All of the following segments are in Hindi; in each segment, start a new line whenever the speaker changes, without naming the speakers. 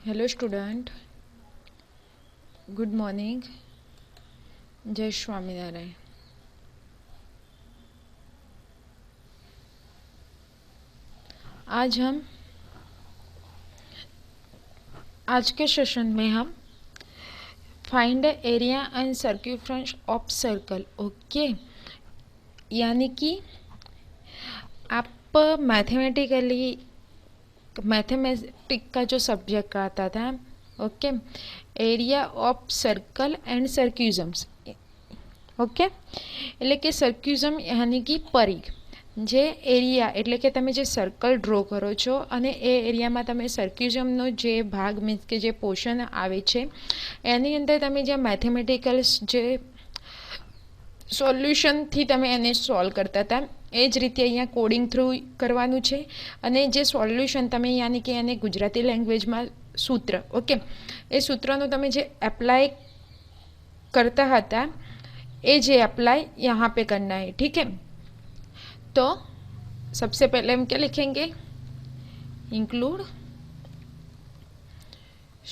Hello student, good morning. जय स्वामीनारायण। आज के सेशन में हम find area and circumference of circle, okay. यानी कि आप मैथमेटिक का जो सब्जेक्ट आता था, okay, area of circle and circumference, okay, એટલે કે સર્ક્યુઝમ યાની કે પરિઘ, જે એરિયા એટલે કે તમે જે સર્કલ ડ્રો કરો છો અને એ એરિયામાં તમે સર્ક્યુઝમનો જે ભાગ મીન્સ કે જે પોર્શન આવે છે એની અંદર તમે જે મેથેમેટિકલ જે સોલ્યુશનથી તમે એને સોલ્વ કરતા હતા એ જ રીતે અહીંયા કોડિંગ થ્રુ કરવાનું છે અને જે સોલ્યુશન તમે યાની કે એને ગુજરાતી લેંગ્વેજમાં સૂત્ર, ઓકે, એ સૂત્રનો તમે જે એપ્લાય करता था ये जे अप्लाई यहाँ पे करना है, ठीक है। तो सबसे पहले हम क्या लिखेंगे, include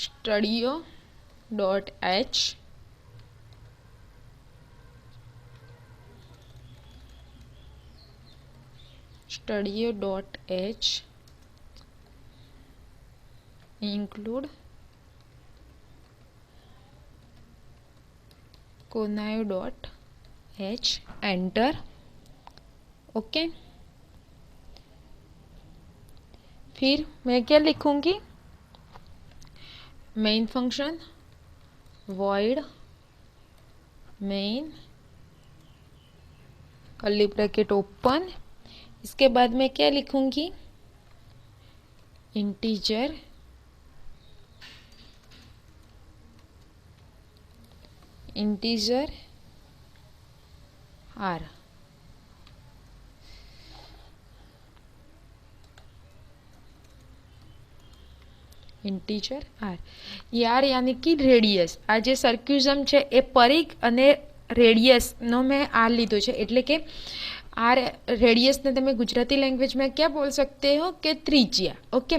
stdio dot h include conio dot h, enter, okay. फिर मैं क्या लिखूंगी, main function void main curly bracket open, इसके बाद मैं क्या लिखूंगी, इंटीजर आर, इंटीजर आर यानी कि रेडियस। आ जे सर्क्युઝમ છે એ પરિઘ અને રેડિયસનો મેં આર લીધો છે, એટલે કે आर रेडियस ने તમે गुजराती लैंग्वेज में क्या बोल सकते हो कि त्रिज्या, ओके।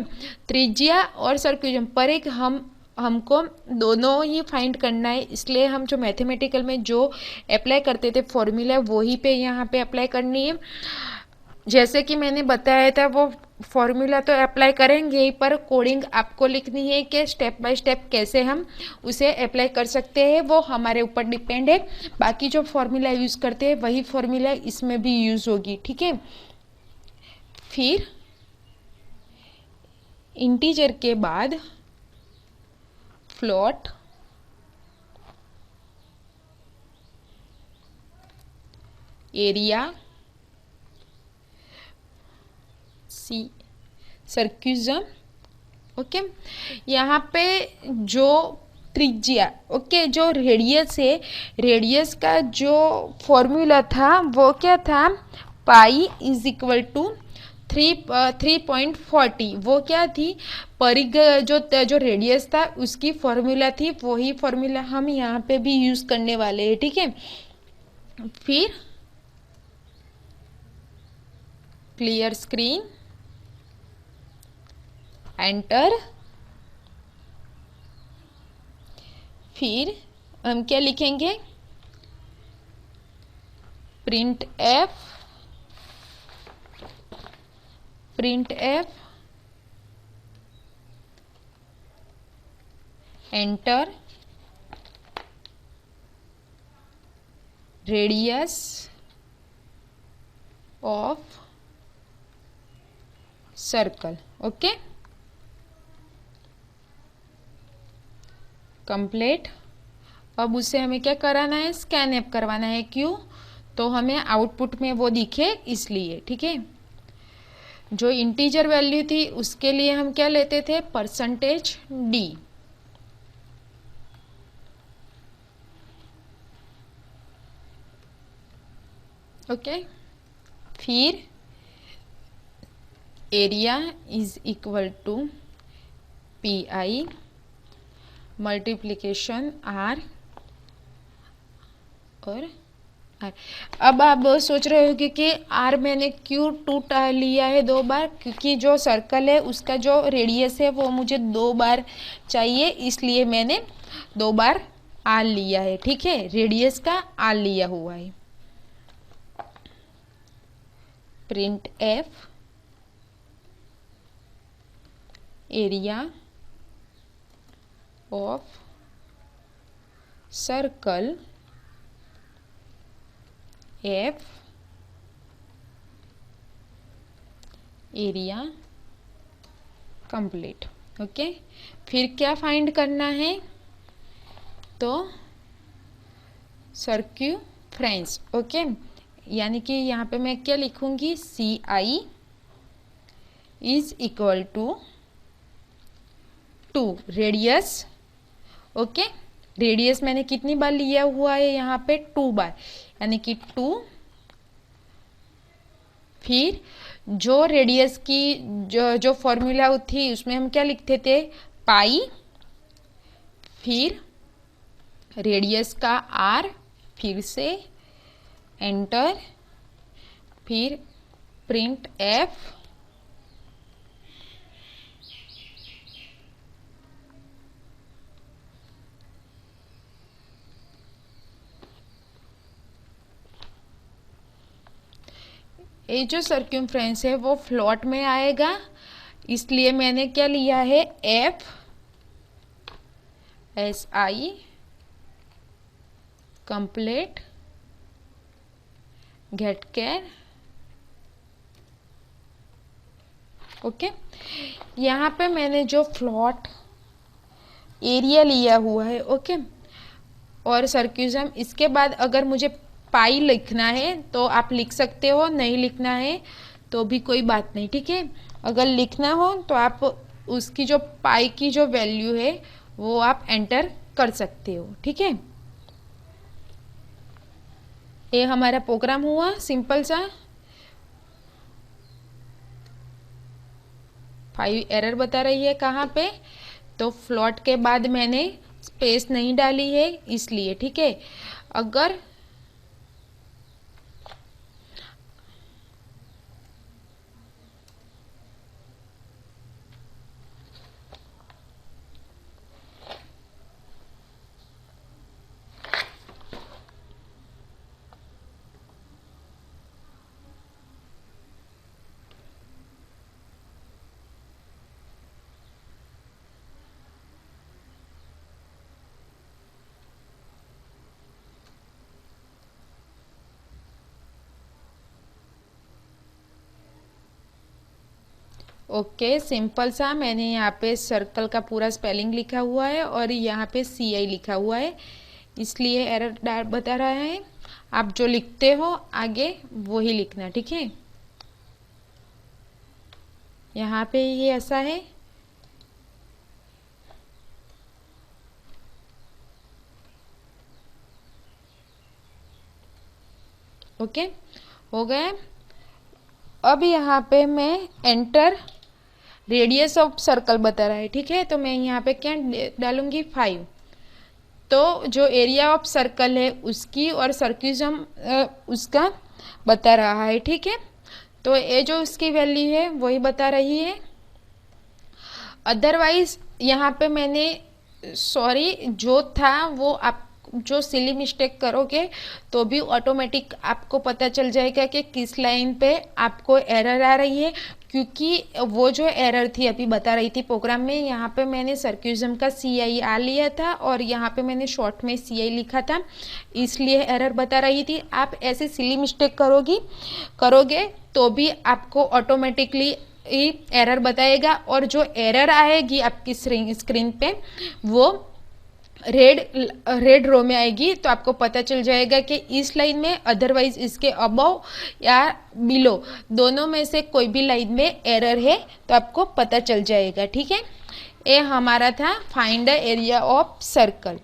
त्रिज्या और सर्क्युझम परिघ हमको दोनों ही फाइंड करना है, इसलिए हम जो मैथमेटिकल में जो अप्लाई करते थे फॉर्मूला वही पे यहाँ पे अप्लाई करनी है। जैसे कि मैंने बताया था वो फॉर्मूला तो अप्लाई करेंगे ही, पर कोडिंग आपको लिखनी है कि स्टेप बाय स्टेप कैसे हम उसे अप्लाई कर सकते हैं वो हमारे ऊपर डिपेंड है। बाकी जो फॉर्मूला यूज़ करते हैं वही फॉर्मूला इसमें भी यूज़ होगी, ठीक है। फिर इंटीजर के बाद फ्लोट एरिया सी सर्क्यूझम, ओके। यहाँ पे जो त्रिज्या, ओके, जो रेडियस है, रेडियस का जो फॉर्मूला था वो क्या था, पाई इज इक्वल टू 3.40, वो क्या थी, परिघ जो रेडियस था उसकी फॉर्मूला थी, वही फॉर्मूला हम यहाँ पे भी यूज़ करने वाले हैं, ठीक है। फिर क्लियर स्क्रीन, एंटर। फिर हम क्या लिखेंगे, print F enter, radius of circle, okay, complete. अब उसे हमें क्या कराना है, स्कैन ऐप करवाना है, क्यों, तो हमें आउटपुट में वो दिखे इसलिए, ठीक है। जो इंटीजर वैल्यू थी उसके लिए हम क्या लेते थे, %d, ओके। फिर area is equal to PI multiplication R और आर। अब आप सोच रहे हो कि आर मैंने क्यों 2 लिया है 2 बार, क्योंकि जो सर्कल है उसका जो रेडियस है वो मुझे 2 बार चाहिए, इसलिए मैंने 2 बार आर लिया है। ठीक है, रेडियस का आर लिया हुआ है। Print F area of circle F area complete. Okay, फिर क्या फाइंड करना है, तो सर्क्यूफ्रेंस। ओके, यानी कि यहाँ पे मैं क्या लिखूंगी, c I is equal to 2 radius. Okay, radius मैंने कितनी बार लिया हुआ है यहाँ पे, 2 बार, यानी कि 2, फिर जो रेडियस की जो फॉर्मूला थी उसमें हम क्या लिखते थे, पाई, फिर रेडियस का आर, फिर से एंटर, फिर प्रिंट एफ, ये जो सर्क्यूम्फ्रेंस है वो फ्लॉट में आएगा, इसलिए मैंने क्या लिया है, F S I complete get care. Okay, यहाँ पे मैंने जो फ्लॉट एरिया लिया हुआ है, ओके, और सर्क्यूजम, इसके बाद अगर मुझे पाई लिखना है तो आप लिख सकते हो, नहीं लिखना है तो भी कोई बात नहीं। ठीक है, अगर लिखना हो तो आप उसकी जो पाई की जो वैल्यू है वो आप एंटर कर सकते हो। ठीक है, ये हमारा प्रोग्राम हुआ सिंपल सा। 5 एरर बता रही है कहाँ पे, तो फ्लॉट के बाद मैंने स्पेस नहीं डाली है इसलिए। ठीक है, अगर ओके, सिंपल सा मैंने यहाँ पे सर्कल का पूरा स्पेलिंग लिखा हुआ है और यहाँ पे सी आई लिखा हुआ है, इसलिए एरर बता रहा है। आप जो लिखते हो आगे वो ही लिखना। ठीक है, यहाँ पे ये ऐसा है, ओके, हो गया। अब यहाँ पे मैं एंटर रेडियस ऑफ सर्कल बता रहा है। ठीक है, तो मैं यहाँ पे क्या डालूंगी, 5। तो जो एरिया ऑफ सर्कल है उसकी और सर्क्यूजम उसका बता रहा है। ठीक है, तो ये जो उसकी वैल्यू है वही बता रही है। अदरवाइज यहाँ पे मैंने सॉरी जो था वो आप जो सिली मिस्टेक करोगे तो भी ऑटोमेटिक आपको पता चल जाएगा कि किस लाइन पे आपको एरर आ रही है, क्योंकि वो जो एरर थी अभी बता रही थी प्रोग्राम में, यहाँ पे मैंने सर्क्यूजम का सी आई आ लिया था और यहाँ पे मैंने शॉर्ट में सी आई लिखा था, इसलिए एरर बता रही थी। आप ऐसे सिली मिस्टेक करोगे तो भी आपको ऑटोमेटिकली एरर बताएगा, और जो एरर आएगी आपकी स्क्रीन पे वो रेड रो में आएगी, तो आपको पता चल जाएगा कि इस लाइन में, अदरवाइज इसके अबव या बिलो दोनों में से कोई भी लाइन में एरर है, तो आपको पता चल जाएगा। ठीक है, ये हमारा था find the area of circle.